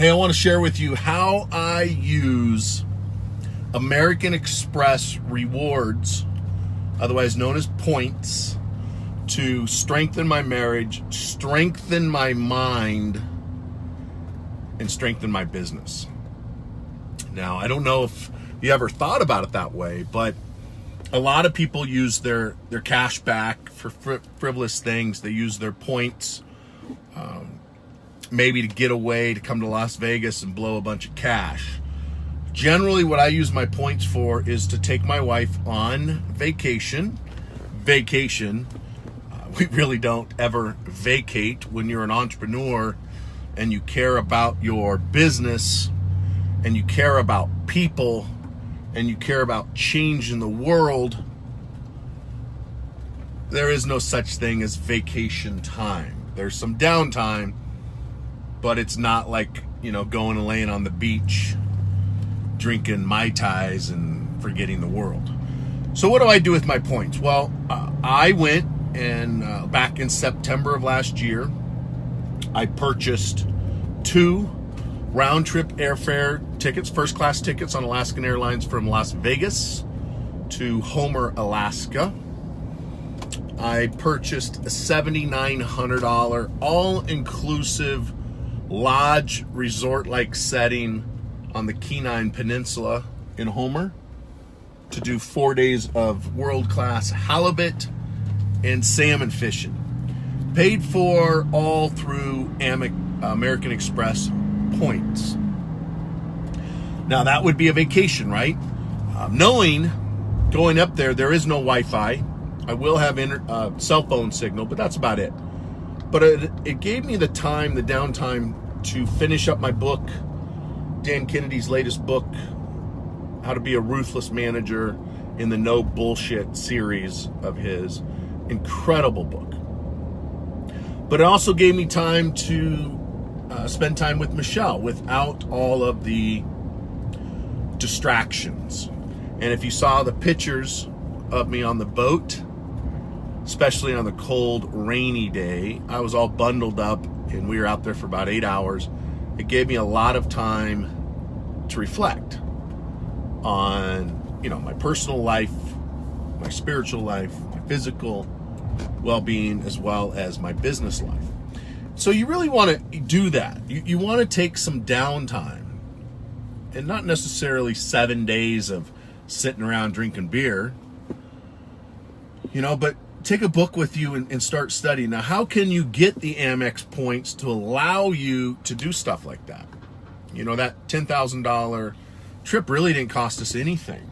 Hey, I want to share with you how I use American Express rewards, otherwise known as points, to strengthen my marriage, strengthen my mind, and strengthen my business. Now, I don't know if you ever thought about it that way, but a lot of people use their cash back for frivolous things. They use their points maybe to get away, to come to Las Vegas and blow a bunch of cash. Generally, what I use my points for is to take my wife on vacation. We really don't ever vacate when you're an entrepreneur and you care about your business and you care about people and you care about change in the world. There is no such thing as vacation time. There's some downtime, but it's not like, going and laying on the beach, drinking Mai Tais and forgetting the world. So what do I do with my points? Well, I went and back in September of last year, I purchased 2 round-trip airfare tickets, first-class tickets on Alaskan Airlines from Las Vegas to Homer, Alaska. I purchased a $7,900 all-inclusive lodge resort-like setting on the Kenai Peninsula in Homer to do 4 days of world-class halibut and salmon fishing. Paid for all through American Express points. Now that would be a vacation, right? Knowing going up there is no Wi-Fi. I will have cell phone signal, but that's about it. But it gave me the downtime to finish up my book, Dan Kennedy's latest book, How to Be a Ruthless Manager, in the No Bullshit series of his. Incredible book. But it also gave me time to spend time with Michelle without all of the distractions. And if you saw the pictures of me on the boat, especially on the cold, rainy day, I was all bundled up and we were out there for about 8 hours. It gave me a lot of time to reflect on, my personal life, my spiritual life, my physical well-being, as well as my business life. So you really want to do that. You want to take some downtime, and not necessarily 7 days of sitting around drinking beer, but take a book with you and start studying. Now, how can you get the Amex points to allow you to do stuff like that? That $10,000 trip really didn't cost us anything.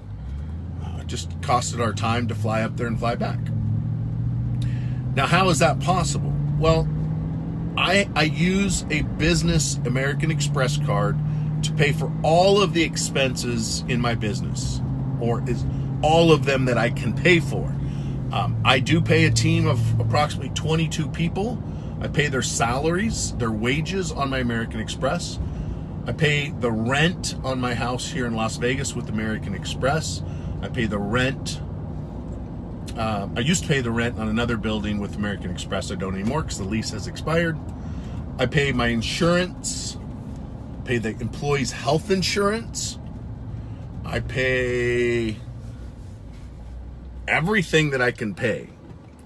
It just costed our time to fly up there and fly back. Now, how is that possible? Well, I use a business American Express card to pay for all of the expenses in my business, or is all of them that I can pay for. I do pay a team of approximately 22 people. I pay their salaries, their wages on my American Express. I pay the rent on my house here in Las Vegas with American Express. I pay the rent. I used to pay the rent on another building with American Express. I don't anymore because the lease has expired. I pay my insurance, pay the employees' health insurance. I pay everything that I can pay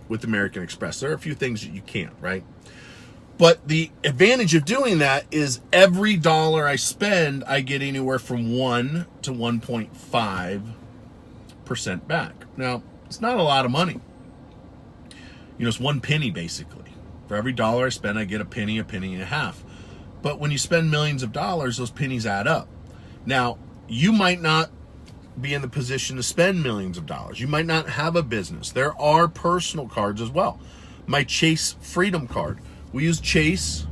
with American Express. There are a few things that you can't, right? But the advantage of doing that is every dollar I spend, I get anywhere from 1 to 1.5% back. Now, it's not a lot of money. It's 1 penny basically. For every dollar I spend, I get a penny and a half. But when you spend millions of dollars, those pennies add up. Now, you might not be in the position to spend millions of dollars. You might not have a business. There are personal cards as well. My Chase Freedom card. We use Chase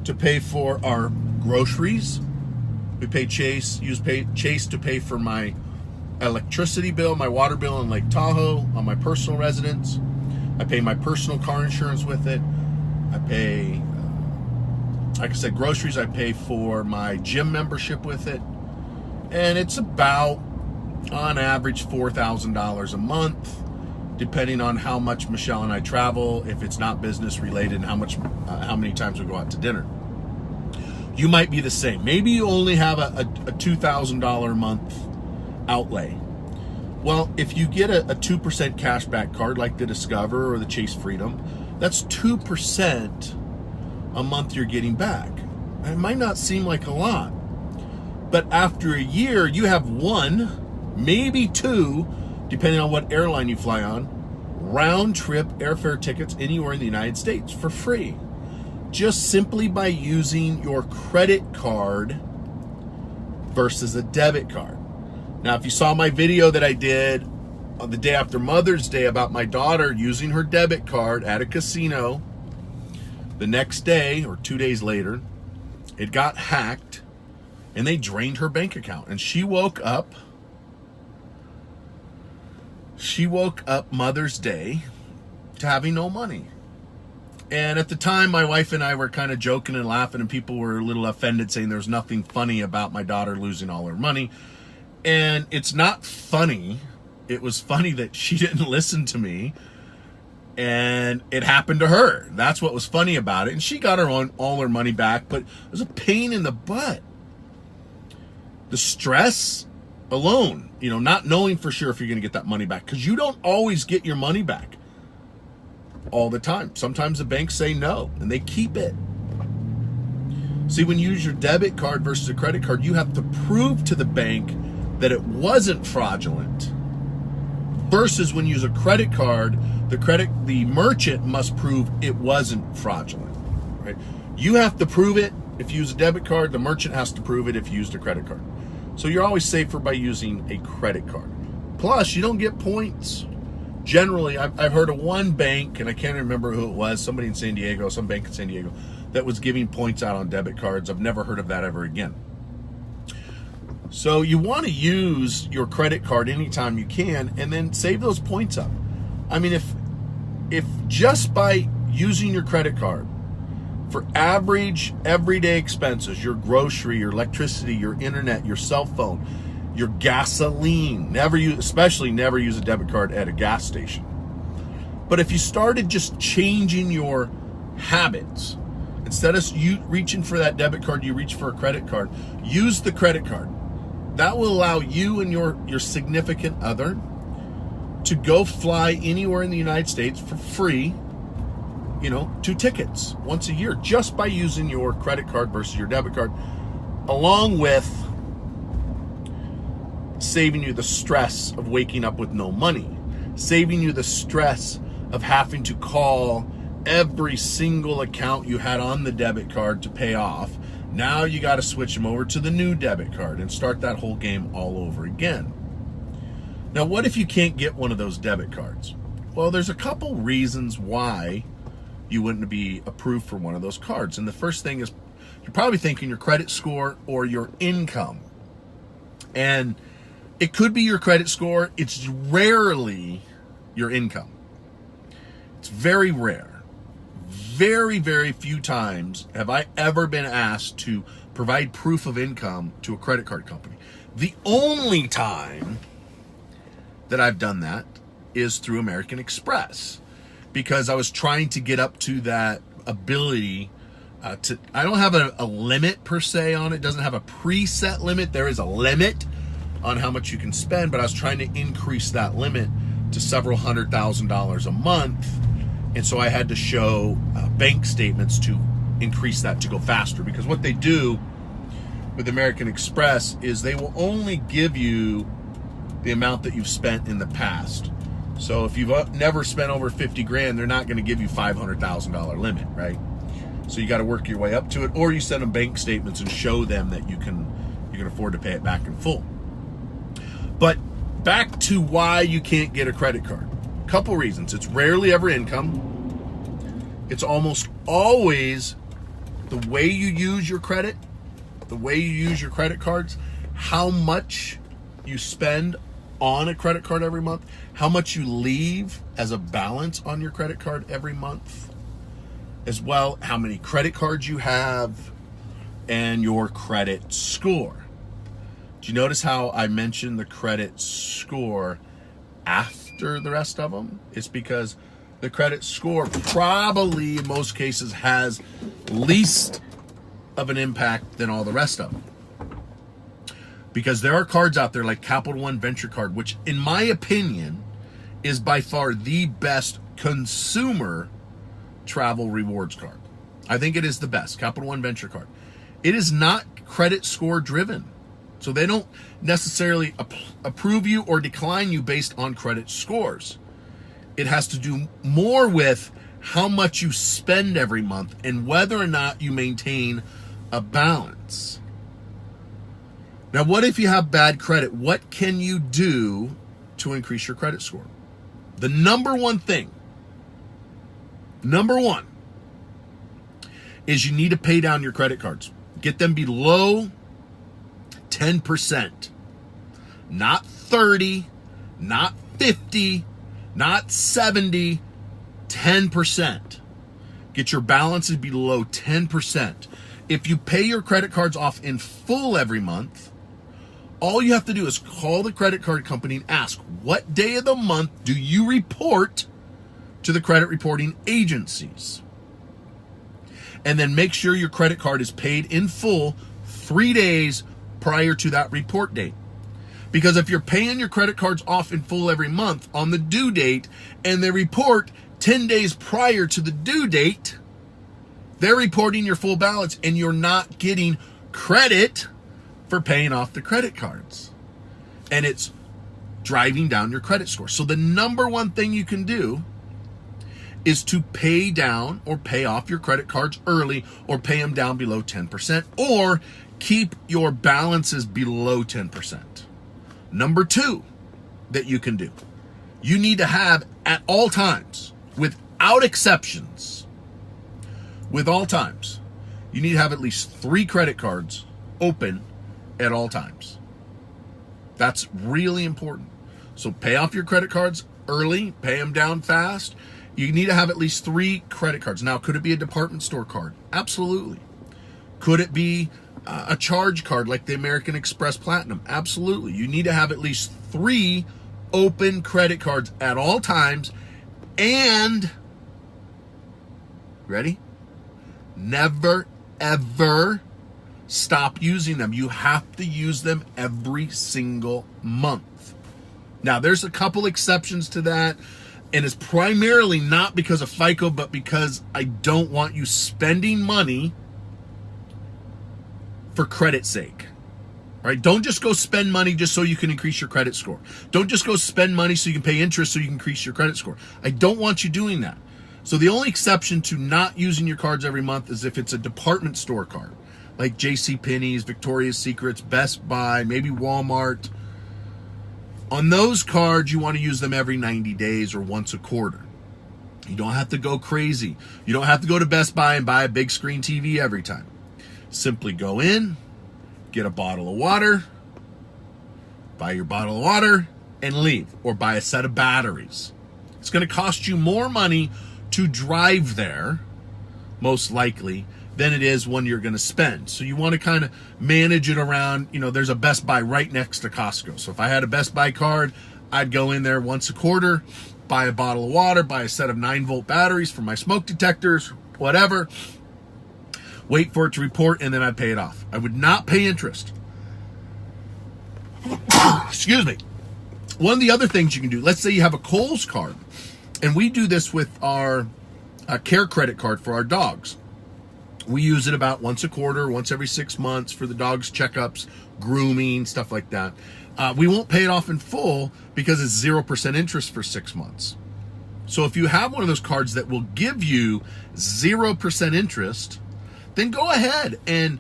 to pay for our groceries. We pay Chase to pay for my electricity bill, my water bill in Lake Tahoe on my personal residence. I pay my personal car insurance with it. I pay, like I said, groceries. I pay for my gym membership with it. And it's about, on average, $4,000 a month, depending on how much Michelle and I travel, if it's not business related, and how many times we go out to dinner. You might be the same. Maybe you only have a $2,000 a month outlay. Well, if you get a 2% cashback card like the Discover or the Chase Freedom, that's 2% a month you're getting back. It might not seem like a lot, but after a year, you have one, maybe two, depending on what airline you fly on, round trip airfare tickets anywhere in the United States for free. Just simply by using your credit card versus a debit card. Now, if you saw my video that I did on the day after Mother's Day about my daughter using her debit card at a casino, the next day or 2 days later, it got hacked and they drained her bank account. And she woke up Mother's Day to having no money. And at the time, my wife and I were kind of joking and laughing, and people were a little offended, saying there's nothing funny about my daughter losing all her money. And it's not funny. It was funny that she didn't listen to me, and it happened to her. That's what was funny about it. And she got all her money back, but it was a pain in the butt. The stress alone, not knowing for sure if you're going to get that money back, because you don't always get your money back all the time. Sometimes the banks say no, and they keep it. See, when you use your debit card versus a credit card, you have to prove to the bank that it wasn't fraudulent. Versus when you use a credit card, the merchant must prove it wasn't fraudulent. Right? You have to prove it if you use a debit card. The merchant has to prove it if you used a credit card. So you're always safer by using a credit card. Plus, you don't get points. Generally, I've heard of one bank, and I can't remember who it was, somebody in San Diego, some bank in San Diego, that was giving points out on debit cards. I've never heard of that ever again. So you want to use your credit card anytime you can, and then save those points up. I mean, if just by using your credit card for average everyday expenses, your grocery, your electricity, your internet, your cell phone, your gasoline, especially never use a debit card at a gas station. But if you started just changing your habits, instead of you reaching for that debit card, you reach for a credit card, use the credit card. That will allow you and your significant other to go fly anywhere in the United States for free, 2 tickets once a year, just by using your credit card versus your debit card, along with saving you the stress of waking up with no money, saving you the stress of having to call every single account you had on the debit card to pay off. Now you got to switch them over to the new debit card and start that whole game all over again. Now, what if you can't get one of those debit cards? Well, there's a couple reasons why you wouldn't be approved for one of those cards. And the first thing is, you're probably thinking your credit score or your income. And it could be your credit score. It's rarely your income. It's very rare. Very, very few times have I ever been asked to provide proof of income to a credit card company. The only time that I've done that is through American Express, because I was trying to get up to that ability I don't have a limit per se on it. It doesn't have a preset limit. There is a limit on how much you can spend, but I was trying to increase that limit to several $100,000 a month. And so I had to show bank statements to increase that to go faster, because what they do with American Express is they will only give you the amount that you've spent in the past. So if you've never spent over 50 grand, they're not going to give you $500,000 limit, right? So you got to work your way up to it, or you send them bank statements and show them that you can afford to pay it back in full. But back to why you can't get a credit card. A couple reasons. It's rarely ever income. It's almost always the way you use your credit, the way you use your credit cards, how much you spend on a credit card every month, how much you leave as a balance on your credit card every month, as well how many credit cards you have, and your credit score. Do you notice how I mentioned the credit score after the rest of them? It's because the credit score probably in most cases has least of an impact than all the rest of them. Because there are cards out there like Capital One Venture Card, which in my opinion is by far the best consumer travel rewards card. I think it is the best, Capital One Venture Card. It is not credit score driven. So they don't necessarily approve you or decline you based on credit scores. It has to do more with how much you spend every month and whether or not you maintain a balance. Now, what if you have bad credit? What can you do to increase your credit score? The number one thing, is you need to pay down your credit cards. Get them below 10%. Not 30, not 50, not 70, 10%. Get your balances below 10%. If you pay your credit cards off in full every month, all you have to do is call the credit card company and ask, what day of the month do you report to the credit reporting agencies? And then make sure your credit card is paid in full 3 days prior to that report date. Because if you're paying your credit cards off in full every month on the due date and they report 10 days prior to the due date, they're reporting your full balance and you're not getting credit for paying off the credit cards. And it's driving down your credit score. So the number one thing you can do is to pay down or pay off your credit cards early or pay them down below 10% or keep your balances below 10%. Number two that you can do, you need to have at all times, without exceptions, you need to have at least 3 credit cards open at all times. That's really important. So pay off your credit cards early, pay them down fast. You need to have at least 3 credit cards. Now, could it be a department store card? Absolutely. Could it be a charge card like the American Express Platinum? Absolutely. You need to have at least 3 open credit cards at all times. And, ready? Never, ever stop using them. You have to use them every single month. Now, there's a couple exceptions to that. And it's primarily not because of FICO, but because I don't want you spending money for credit's sake. Right? Don't just go spend money just so you can increase your credit score. Don't just go spend money so you can pay interest so you can increase your credit score. I don't want you doing that. So the only exception to not using your cards every month is if it's a department store card, like JCPenney's, Victoria's Secrets, Best Buy, maybe Walmart. On those cards, you want to use them every 90 days or once a quarter. You don't have to go crazy. You don't have to go to Best Buy and buy a big screen TV every time. Simply go in, get a bottle of water, buy your bottle of water, and leave. Or buy a set of batteries. It's going to cost you more money to drive there, most likely, than it is when you're going to spend. So you want to kind of manage it around, there's a Best Buy right next to Costco. So if I had a Best Buy card, I'd go in there once a quarter, buy a bottle of water, buy a set of 9-volt batteries for my smoke detectors, whatever, wait for it to report, and then I'd pay it off. I would not pay interest. Excuse me. One of the other things you can do, let's say you have a Kohl's card, and we do this with our care credit card for our dogs. We use it about once a quarter, once every 6 months for the dog's checkups, grooming, stuff like that. We won't pay it off in full because it's 0% interest for 6 months. So if you have one of those cards that will give you 0% interest, then go ahead and,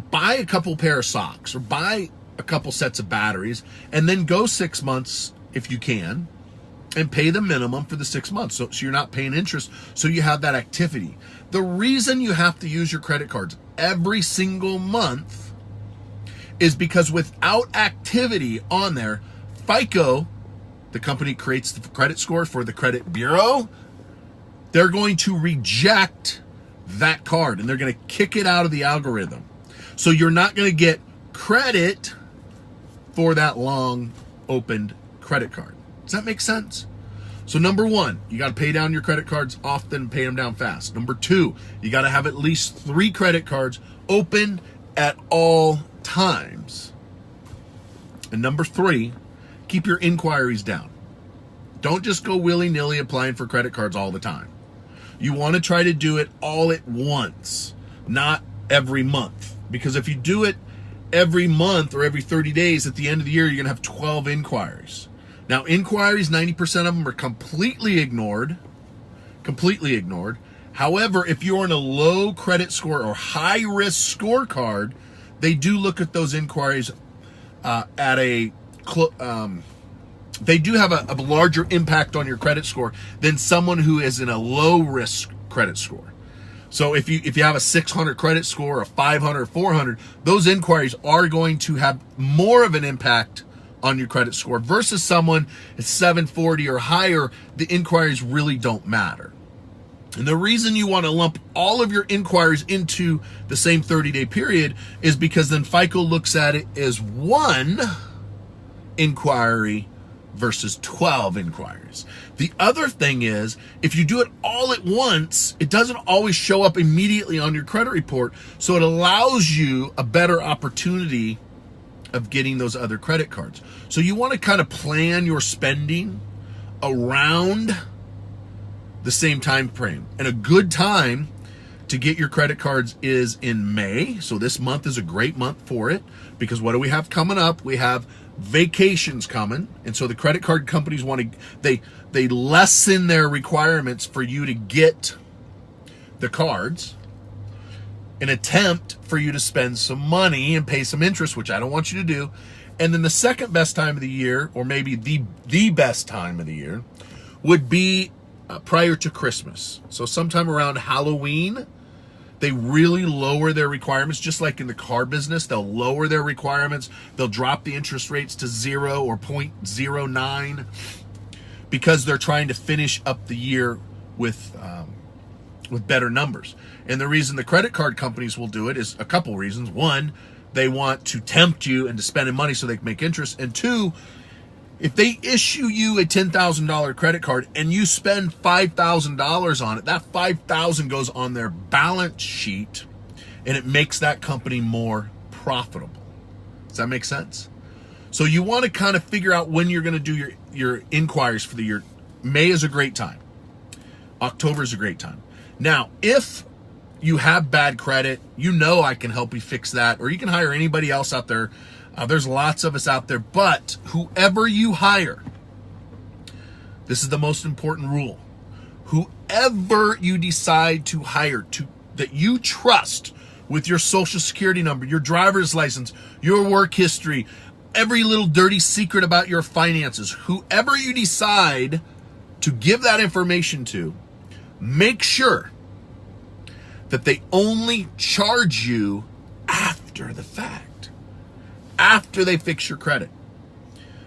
buy a couple pair of socks or buy a couple sets of batteries and then go 6 months if you can and pay the minimum for the 6 months. So you're not paying interest. So you have that activity. The reason you have to use your credit cards every single month is because without activity on there, FICO, the company creates the credit score for the credit bureau, they're going to reject that card and they're going to kick it out of the algorithm. So you're not going to get credit for that long opened credit card. Does that make sense? So number one, you got to pay down your credit cards often, pay them down fast. Number two, you got to have at least 3 credit cards open at all times. And number 3, keep your inquiries down. Don't just go willy-nilly applying for credit cards all the time. You want to try to do it all at once, not every month. Because if you do it every month or every 30 days, at the end of the year, you're going to have 12 inquiries. Now, inquiries, 90% of them are completely ignored. However, if you're in a low credit score or high-risk scorecard, they do look at those inquiries they do have a larger impact on your credit score than someone who is in a low-risk credit score. So if you have a 600 credit score, a 500, 400, those inquiries are going to have more of an impact on your credit score versus someone at 740 or higher. The inquiries really don't matter. And the reason you want to lump all of your inquiries into the same 30-day period is because then FICO looks at it as one inquiry versus 12 inquiries. The other thing is, if you do it all at once, it doesn't always show up immediately on your credit report, so it allows you a better opportunity of getting those other credit cards. So you want to kind of plan your spending around the same time frame. And a good time to get your credit cards is in May. So this month is a great month for it, because what do we have coming up? We have vacations coming, and so the credit card companies want to they lessen their requirements for you to get the cards, an attempt for you to spend some money and pay some interest, which I don't want you to do. And then the second best time of the year, or maybe the best time of the year, would be prior to Christmas. So sometime around Halloween, they really lower their requirements, just like in the car business. They'll lower their requirements. They'll drop the interest rates to 0 or 0.09 because they're trying to finish up the year with better numbers. And the reason the credit card companies will do it is a couple reasons. One, they want to tempt you into spending money so they can make interest. And two, if they issue you a $10,000 credit card and you spend $5,000 on it, that $5,000 goes on their balance sheet and it makes that company more profitable. Does that make sense? So you want to kind of figure out when you're going to do your inquiries for the year. May is a great time. October is a great time. Now, if you have bad credit, I can help you fix that, or you can hire anybody else out there. There's lots of us out there, but whoever you hire, this is the most important rule. Whoever you decide to hire, that you trust with your social security number, your driver's license, your work history, every little dirty secret about your finances, whoever you decide to give that information to, make sure that they only charge you after the fact, after they fix your credit.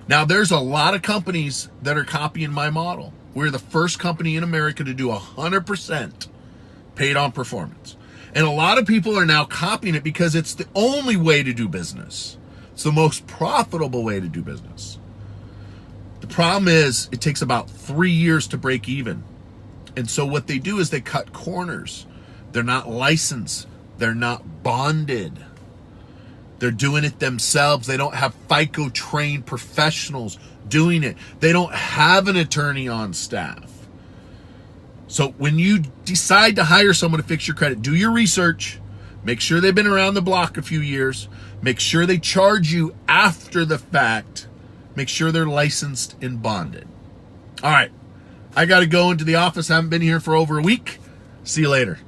Now, there's a lot of companies that are copying my model. We're the first company in America to do 100% paid on performance. And a lot of people are now copying it because it's the only way to do business. It's the most profitable way to do business. The problem is it takes about 3 years to break even. And so what they do is they cut corners. They're not licensed. They're not bonded. They're doing it themselves. They don't have FICO trained professionals doing it. They don't have an attorney on staff. So when you decide to hire someone to fix your credit, do your research. Make sure they've been around the block a few years. Make sure they charge you after the fact. Make sure they're licensed and bonded. All right. I got to go into the office. I haven't been here for over a week. See you later.